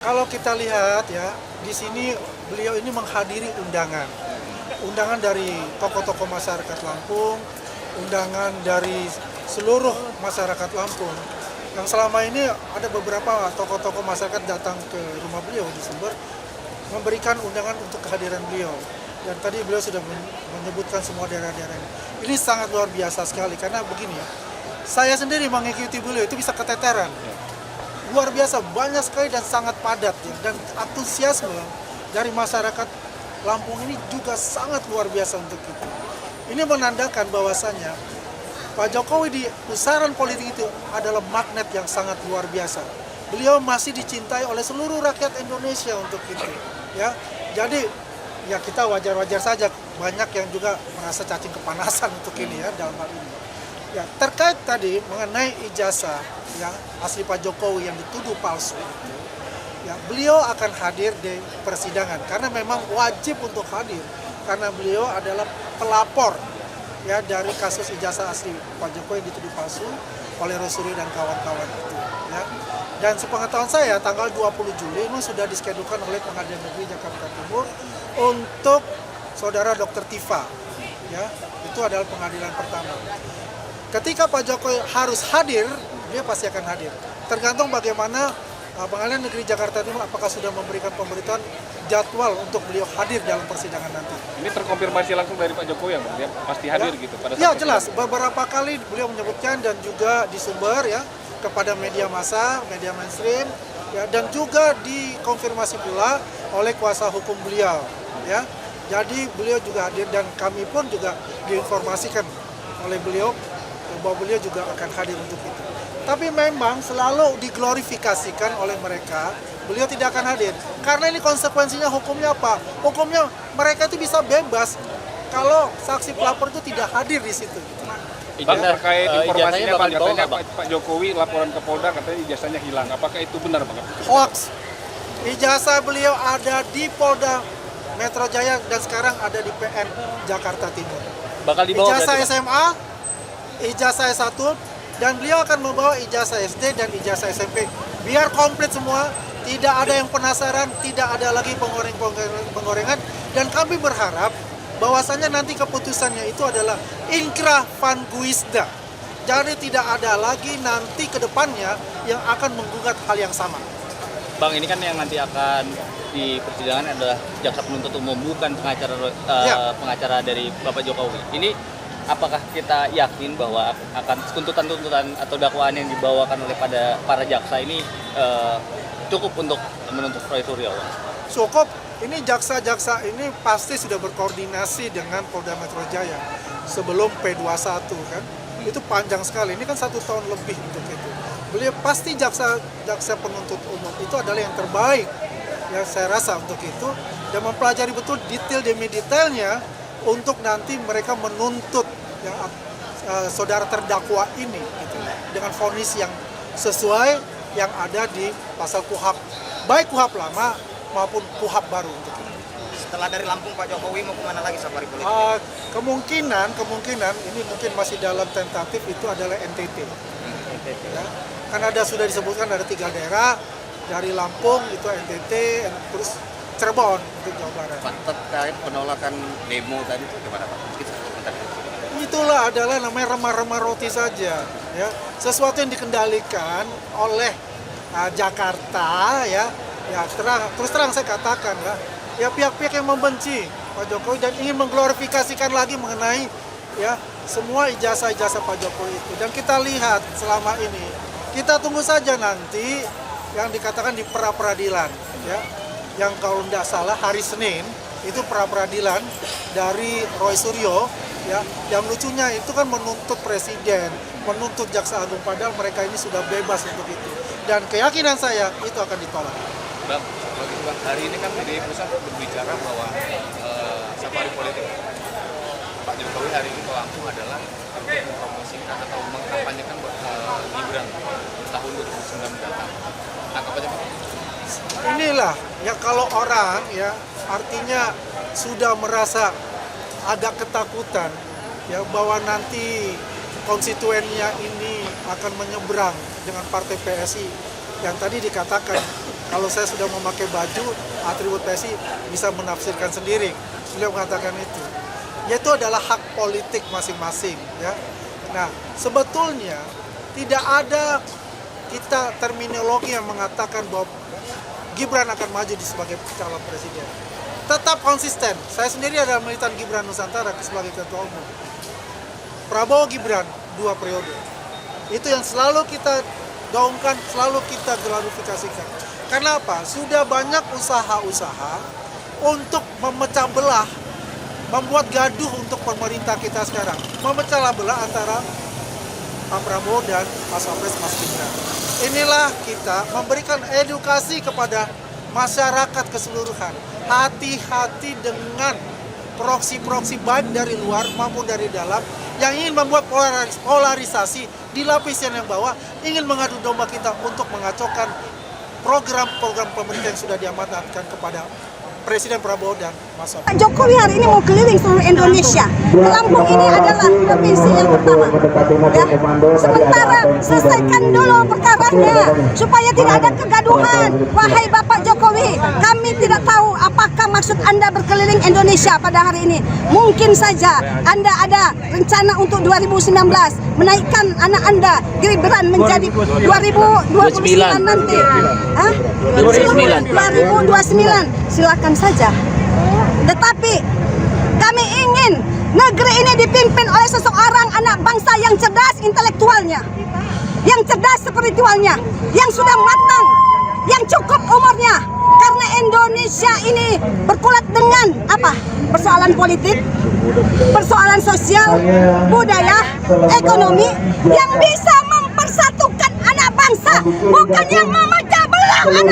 Kalau kita lihat ya, di sini beliau ini menghadiri undangan dari tokoh-tokoh masyarakat Lampung, undangan dari seluruh masyarakat Lampung. Yang selama ini ada beberapa tokoh-tokoh masyarakat datang ke rumah beliau di Sumber, memberikan undangan untuk kehadiran beliau. Dan tadi beliau sudah menyebutkan semua daerah-daerah ini. Ini sangat luar biasa sekali, karena begini ya, saya sendiri mengikuti beliau itu bisa keteteran. Luar biasa, banyak sekali dan sangat padat ya. Dan antusiasme dari masyarakat Lampung ini juga sangat luar biasa untuk itu. Ini menandakan bahwasannya Pak Jokowi di pusaran politik itu adalah magnet yang sangat luar biasa. Beliau masih dicintai oleh seluruh rakyat Indonesia untuk itu. Ya, jadi ya kita wajar-wajar saja, banyak yang juga merasa cacing kepanasan untuk ini ya dalam hal ini. Ya, terkait tadi mengenai ijazah yang asli Pak Jokowi yang dituduh palsu itu, ya beliau akan hadir di persidangan karena memang wajib untuk hadir karena beliau adalah pelapor ya dari kasus ijazah asli Pak Jokowi yang dituduh palsu oleh Roy Suryo dan kawan-kawan itu ya. Dan sepengetahuan saya tanggal 20 Juli ini sudah diskedulkan oleh Pengadilan Negeri Jakarta Timur untuk saudara Dr. Tifa ya, itu adalah pengadilan pertama. Ketika Pak Jokowi harus hadir, dia pasti akan hadir. Tergantung bagaimana Pengadilan Negeri Jakarta Timur apakah sudah memberikan pemberitahuan jadwal untuk beliau hadir dalam persidangan nanti. Ini terkonfirmasi langsung dari Pak Jokowi ya, dia pasti hadir ya, gitu pada saat ya jelas, beberapa kali beliau menyebutkan dan juga di Sumber ya kepada media massa, media mainstream ya, dan juga dikonfirmasi pula oleh kuasa hukum beliau ya. Jadi beliau juga hadir dan kami pun juga diinformasikan oleh beliau bahwa beliau juga akan hadir untuk itu. Tapi memang selalu diglorifikasikan oleh mereka, beliau tidak akan hadir. Karena ini konsekuensinya hukumnya apa? Hukumnya mereka itu bisa bebas kalau saksi pelapor itu tidak hadir di situ. Bang, terkait informasinya Bang, katanya Bang? Pak Jokowi laporan ke Polda katanya ijazahnya hilang. Apakah itu benar Bang? Hoax. Ijazah beliau ada di Polda Metro Jaya dan sekarang ada di PN Jakarta Timur. Bakal dibawa Ijazah berarti, SMA, ijazah S1, dan beliau akan membawa ijazah SD dan ijazah SMP. Biar komplit semua, tidak ada yang penasaran, tidak ada lagi penggorengan, dan kami berharap bahwasannya nanti keputusannya itu adalah inkrah van guisda. Jadi tidak ada lagi nanti ke depannya yang akan menggugat hal yang sama. Bang, ini kan yang nanti akan di persidangan adalah jaksa penuntut umum, bukan pengacara pengacara dari Bapak Jokowi. Ini apakah kita yakin bahwa akan tuntutan-tuntutan atau dakwaan yang dibawakan oleh para jaksa ini cukup untuk menuntut Roy Suryo? Cukup. Ini jaksa-jaksa ini pasti sudah berkoordinasi dengan Polda Metro Jaya sebelum P21 kan. Itu panjang sekali. Ini kan 1 tahun lebih untuk itu. Beliau pasti jaksa penuntut umum itu adalah yang terbaik ya saya rasa untuk itu, dan mempelajari betul detail demi detailnya untuk nanti mereka menuntut yang saudara terdakwa ini gitu, dengan vonis yang sesuai yang ada di pasal KUHP, baik KUHP lama maupun KUHP baru untuk itu. Setelah dari Lampung, Pak Jokowi mau kemana lagi safari politik? Kemungkinan ini mungkin masih dalam tentatif itu adalah NTT. Ya. Kan sudah disebutkan ada 3 daerah, dari Lampung itu NTT, terus Cirebon untuk Jawa Barat. Pak, terkait penolakan demo tadi itu gimana Pak? Itulah adalah namanya remah-remah roti saja, ya. Sesuatu yang dikendalikan oleh Jakarta, ya. Ya terus terang saya katakan ya pihak-pihak yang membenci Pak Jokowi dan ingin mengglorifikasikan lagi mengenai ya semua ijazah-ijazah Pak Jokowi itu. Dan kita lihat selama ini, kita tunggu saja nanti yang dikatakan di pra-peradilan, ya. Yang kalau tidak salah hari Senin itu pra-peradilan dari Roy Suryo, ya. Yang lucunya itu kan menuntut presiden, menuntut jaksa agung, padahal mereka ini sudah bebas untuk itu. Dan keyakinan saya itu akan ditolak. Bang, hari ini kan PDI Pusat berbicara bahwa safari politik Pak Jokowi hari ini ke Lampung adalah untuk mempromosikan atau mengkampanyekan Gibran tahun 2009 mendatang. Tanggapannya Pak? Inilah ya, kalau orang ya artinya sudah merasa agak ketakutan ya bahwa nanti konstituennya ini akan menyeberang dengan partai PSI yang tadi dikatakan Kalau saya sudah memakai baju atribut PSI bisa menafsirkan sendiri. Beliau mengatakan itu. Yaitu adalah hak politik masing-masing, ya. Nah, sebetulnya tidak ada kita terminologi yang mengatakan bahwa Gibran akan maju sebagai calon presiden. Tetap konsisten. Saya sendiri adalah militan Gibran Nusantara sebagai ketua umum. Prabowo Gibran 2 periode. Itu yang selalu kita gaungkan, selalu kita klarifikasikan. Karena apa? Sudah banyak usaha-usaha untuk memecah belah, membuat gaduh untuk pemerintah kita sekarang. Memecah belah antara Pak Prabowo dan Mas Wapres Mas Gibran. Inilah kita memberikan edukasi kepada masyarakat keseluruhan. Hati-hati dengan proksi-proksi baik dari luar maupun dari dalam yang ingin membuat polarisasi di lapisan yang bawah, ingin mengadu domba kita untuk mengacaukan program-program pemerintah yang sudah diamanatkan kepada Presiden Prabowo dan Mas Wapres. Pak Jokowi hari ini mau keliling seluruh Indonesia. Lampung ini adalah provinsi yang pertama. Ya. Sementara selesaikan dulu perkaranya supaya tidak ada kegaduhan. Wahai Bapak Jokowi, kami tidak tahu apakah maksud Anda berkeliling Indonesia pada hari ini. Mungkin saja Anda ada rencana untuk 2019 menaikkan anak Anda Gibran menjadi 2029 nanti. 2029. Silakan saja. Tetapi kami ingin negeri ini dipimpin oleh seseorang anak bangsa yang cerdas intelektualnya, yang cerdas spiritualnya, yang sudah matang, yang cukup umurnya. Karena Indonesia ini berkulat dengan apa? Persoalan politik, persoalan sosial, budaya, ekonomi yang bisa mempersatukan anak bangsa, bukan yang memecah belah anak